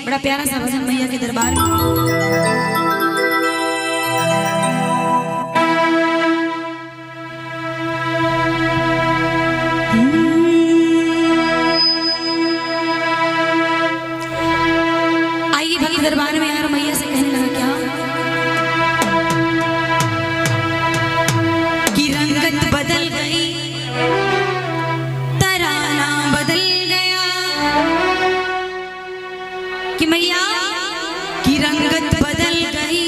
बड़ा प्यारा सा भजन मैया के दरबार में। आइए भक्त दरबार में यार मैया से कहने लगा क्या कि रंगत बदल गई, तराना बदल गया, कि मैया की रंगत बदल गई,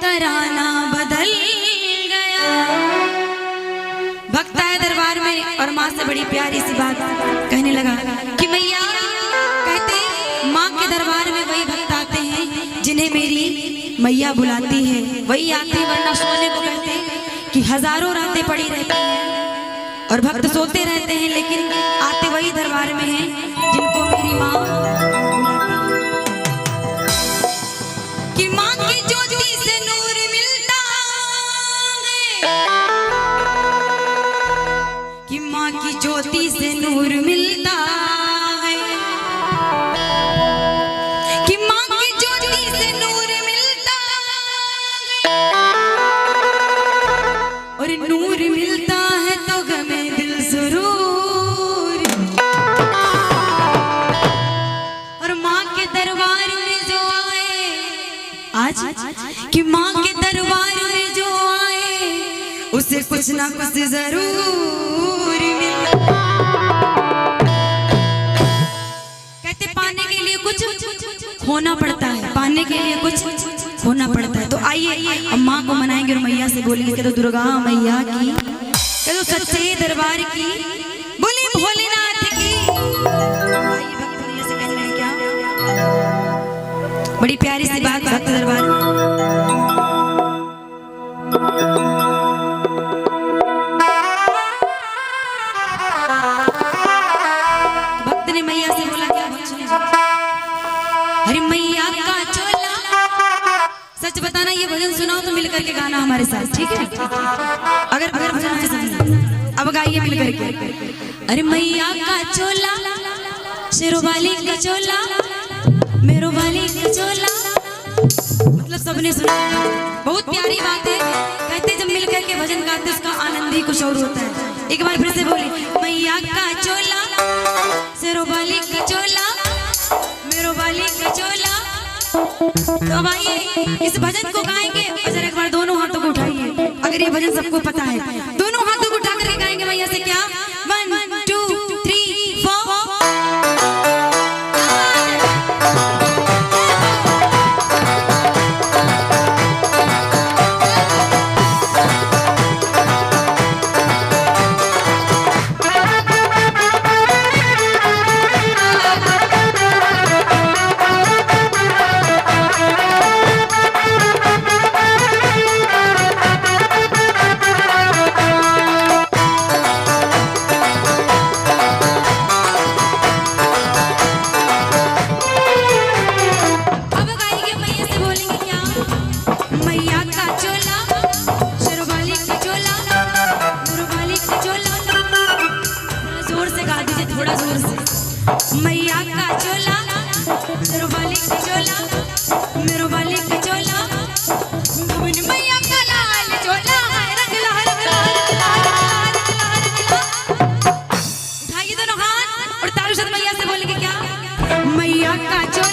तराना बदल गया। भक्त आए दरबार में और माँ से बड़ी प्यारी सी बात कहने लगा कि मैया, कहते माँ के दरबार में वही भक्त आते हैं जिन्हें मेरी मैया बुलाती है, वही आते हैं, वरना सोने को कहते हैं कि हजारों रातें पड़ी रहती हैं और भक्त सोते रहते हैं, लेकिन आते वही दरबार में हैं जिनको मेरी माँ कि माँ की ज्योति से नूर मिलता है, कि माँ की ज्योति से नूर मिलता है, कि माँ की ज्योति से नूर मिलता है, और नूर मिलता है तो गमे दिल सुरूर। और माँ के दरबार में जो आए आज, कि माँ के दरबार में जो आए उसे कुछ ना कुछ जरूर मिलता। कहते पाने के लिए कुछ खोना पड़ता है, पाने के लिए कुछ खोना पड़ता है। तो आइए अब माँ को मनाएंगे और मैया से बोलेंगे कि तो दुर्गा मैया की, कि तो सच्चे दरबार की, बोले भोलेनाथ की। आइए भक्त मैया से कहना है क्या, बड़ी प्यारी सी बात भक्त दरबार में। भक्त ने मैया से बोला क्या, भक्त सुनिए। अरे मैया का चोला, सच बताना, ये भजन सुनाओ तो मिल करके गाना हमारे साथ, ठीक है? अगर भजन है समझना, अब गाइए मिल करके। अरे मैया का चोला, शेरों वाली का चोला, मेरो वाली का चोला, मतलब सबने सुना, बहुत प्यारी बात है। कहते जब मिल करके भजन गाते उसका आनंद ही कुछ और होता है। एक बार फिर से बोली, मैया का चोला, शेरों वाली का चोला, मेरो वाली का चोला। तो अब आइए इस भजन को गाएंगे और जरा एक बार दोनों हाथों को उठाइए, अगर ये भजन सबको पता है, दोनों हाथों को उठा करके गाएंगे मैया से क्या, 1 2 3 4। मैया का चोला, मेरो वाली का चोला, मेरो वाली का चोला, मैया का लाल चोला, रंग लाल रंग लाल लाल लाल लाल। उठाइए दोनों हाथ और ताली से मैया से बोलेंगे क्या, मैया का चोला।